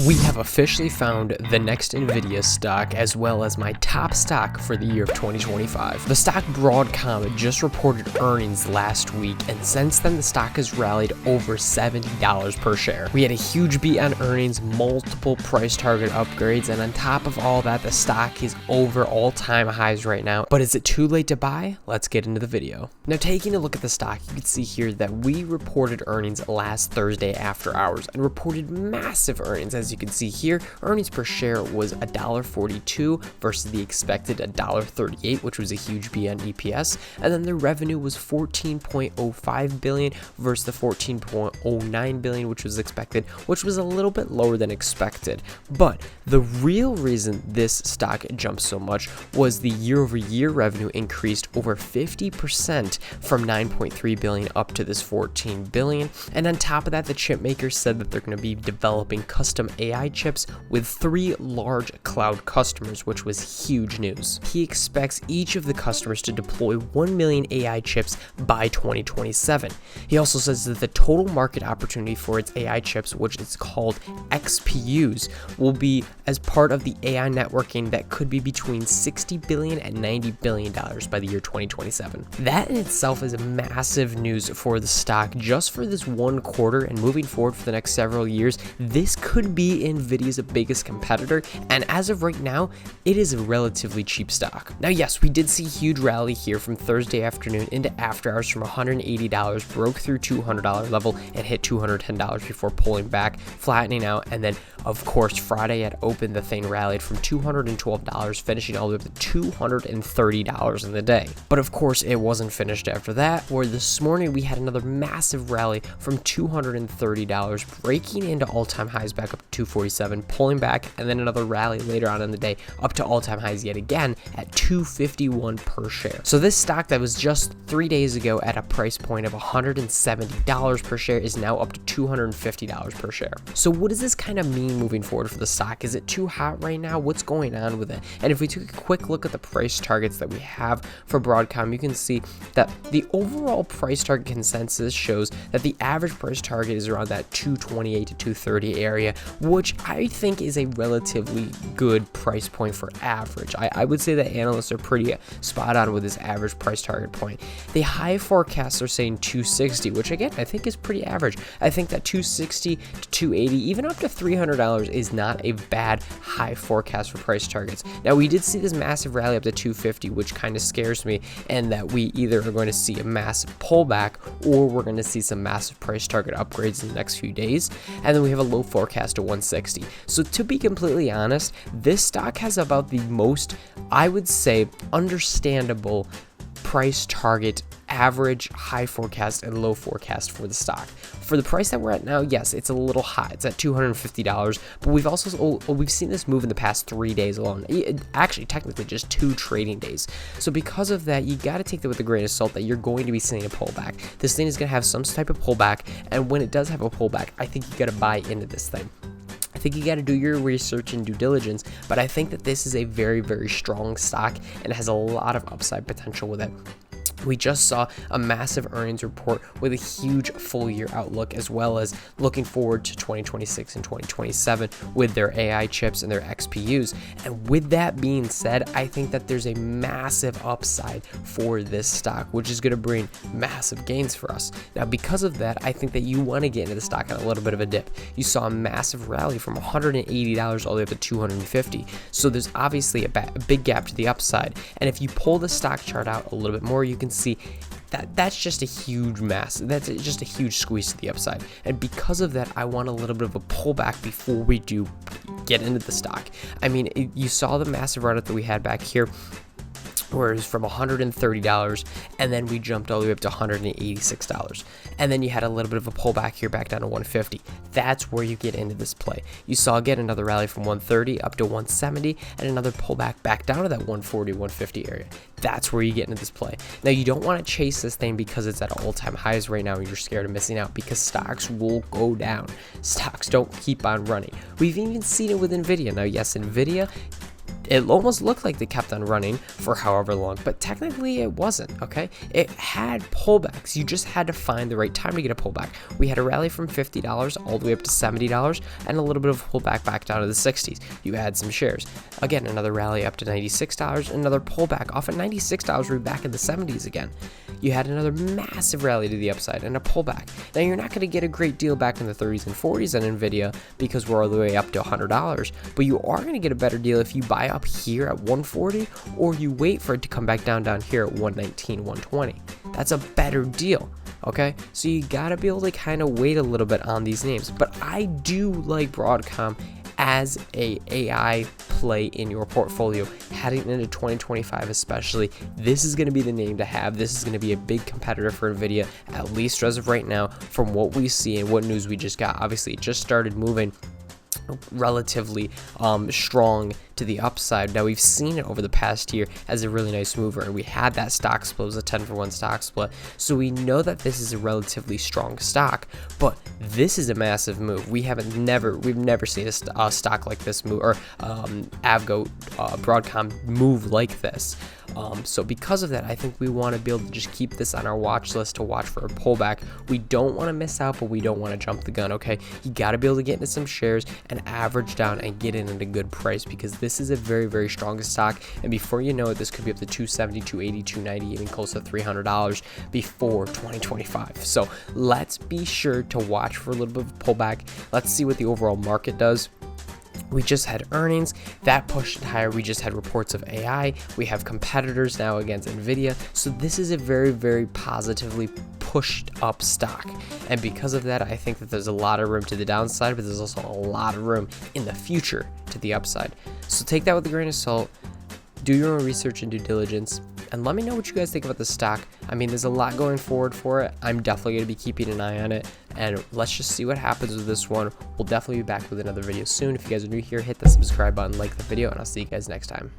We have officially found the next NVIDIA stock as well as my top stock for the year of 2025. The stock Broadcom just reported earnings last week, and since then the stock has rallied over $70 per share. We had a huge beat on earnings, multiple price target upgrades, and on top of all that, the stock is over all-time highs right now. But is it too late to buy? Let's get into the video. Now, taking a look at the stock, you can see here that we reported earnings last Thursday after hours and reported massive earnings. As you can see here, earnings per share was $1.42 versus the expected $1.38, which was a huge beat on EPS. And then the revenue was $14.05 billion versus the $14.09 billion, which was expected, which was a little bit lower than expected. But the real reason this stock jumped so much was the year-over-year revenue increased over 50% from $9.3 billion up to this $14 billion. And on top of that, the chip makers said that they're going to be developing custom AI chips with 3 large cloud customers, which was huge news. He expects each of the customers to deploy 1 million AI chips by 2027. He also says that the total market opportunity for its AI chips, which is called XPUs, will be as part of the AI networking that could be between $60 billion and $90 billion by the year 2027. That in itself is massive news for the stock just for this one quarter, and moving forward for the next several years, this could be NVIDIA's biggest competitor, and as of right now, it is a relatively cheap stock. Now, yes, we did see a huge rally here from Thursday afternoon into after hours from $180, broke through $200 level and hit $210 before pulling back, flattening out, and then of course Friday at open the thing rallied from $212, finishing all the way up to $230 in the day. But of course it wasn't finished after that, where this morning we had another massive rally from $230, breaking into all-time highs back up to $247, pulling back, and then another rally later on in the day up to all-time highs yet again at $251 per share. So this stock that was just 3 days ago at a price point of $170 per share is now up to $250 per share. So what does this kind of mean moving forward for the stock? Is it too hot right now? What's going on with it? And if we took a quick look at the price targets that we have for Broadcom, you can see that the overall price target consensus shows that the average price target is around that 228 to 230 area, which I think is a relatively good price point for average. I would say that analysts are pretty spot on with this average price target point. The high forecasts are saying 260, which again, I think is pretty average. I think that 260 to 280, even up to $300 is not a bad high forecast for price targets. Now, we did see this massive rally up to 250, which kind of scares me, and that we either are going to see a massive pullback or we're going to see some massive price target upgrades in the next few days. And then we have a low forecast to 160. So to be completely honest, this stock has about the most, I would say, understandable price target, average, high forecast, and low forecast for the stock. For the price that we're at now, yes, it's a little high. It's at $250, but we've seen this move in the past 3 days alone. Actually, technically just 2 trading days. So because of that, you got to take that with a grain of salt that you're going to be seeing a pullback. This thing is going to have some type of pullback, and when it does have a pullback, I think you got to buy into this thing. I think you got to do your research and due diligence, but I think that this is a very, very strong stock and has a lot of upside potential with it. We just saw a massive earnings report with a huge full year outlook, as well as looking forward to 2026 and 2027 with their AI chips and their XPUs. And with that being said, I think that there's a massive upside for this stock, which is going to bring massive gains for us. Now, because of that, I think that you want to get into the stock on a little bit of a dip. You saw a massive rally from $180 all the way up to $250. So there's obviously a big gap to the upside. And if you pull the stock chart out a little bit more, you can see that that's just a huge mass. That's just a huge squeeze to the upside. And because of that, I want a little bit of a pullback before we do get into the stock. I mean, you saw the massive run up that we had back here, where it was from $130, and then we jumped all the way up to $186. And then you had a little bit of a pullback here back down to $150. That's where you get into this play. You saw again another rally from $130 up to $170, and another pullback back down to that $140, $150 area. That's where you get into this play. Now, you don't want to chase this thing because it's at all-time highs right now and you're scared of missing out, because stocks will go down. Stocks don't keep on running. We've even seen it with NVIDIA. Now, yes, NVIDIA it almost looked like they kept on running for however long, but technically it wasn't, okay? It had pullbacks. You just had to find the right time to get a pullback. We had a rally from $50 all the way up to $70 and a little bit of a pullback back down to the 60s. You had some shares. Again, another rally up to $96, another pullback off at $96, we're back in the 70s again. You had another massive rally to the upside and a pullback. Now, you're not going to get a great deal back in the 30s and 40s on NVIDIA because we're all the way up to $100, but you are going to get a better deal if you buy up here at 140 or you wait for it to come back down here at 119, 120. That's a better deal. Okay, so you gotta be able to kind of wait a little bit on these names, but I do like Broadcom as a AI play in your portfolio heading into 2025 especially. This is going to be the name to have. This is going to be a big competitor for NVIDIA, at least as of right now, from what we see and what news we just got. Obviously, it just started moving relatively strong to the upside. Now, we've seen it over the past year as a really nice mover, and we had that stock split. It was a 10-for-1 stock split, so we know that this is a relatively strong stock, but this is a massive move. We've never seen a stock like this move, or AVGO Broadcom move like this. So because of that, I think we want to be able to just keep this on our watch list to watch for a pullback. We don't want to miss out, but we don't want to jump the gun, okay? You got to be able to get into some shares and average down and get in at a good price, because this is a very, very strong stock, and before you know it, this could be up to $270, $280, $290, even close to $300 before 2025. So let's be sure to watch for a little bit of a pullback. Let's see what the overall market does. We just had earnings that pushed it higher. We just had reports of AI. We have competitors now against NVIDIA. So this is a very, very positively pushed up stock. And because of that, I think that there's a lot of room to the downside, but there's also a lot of room in the future to the upside. So take that with a grain of salt. Do your own research and due diligence, and let me know what you guys think about the stock. I mean, there's a lot going forward for it. I'm definitely going to be keeping an eye on it, and let's just see what happens with this one. We'll definitely be back with another video soon. If you guys are new here, hit the subscribe button, like the video, and I'll see you guys next time.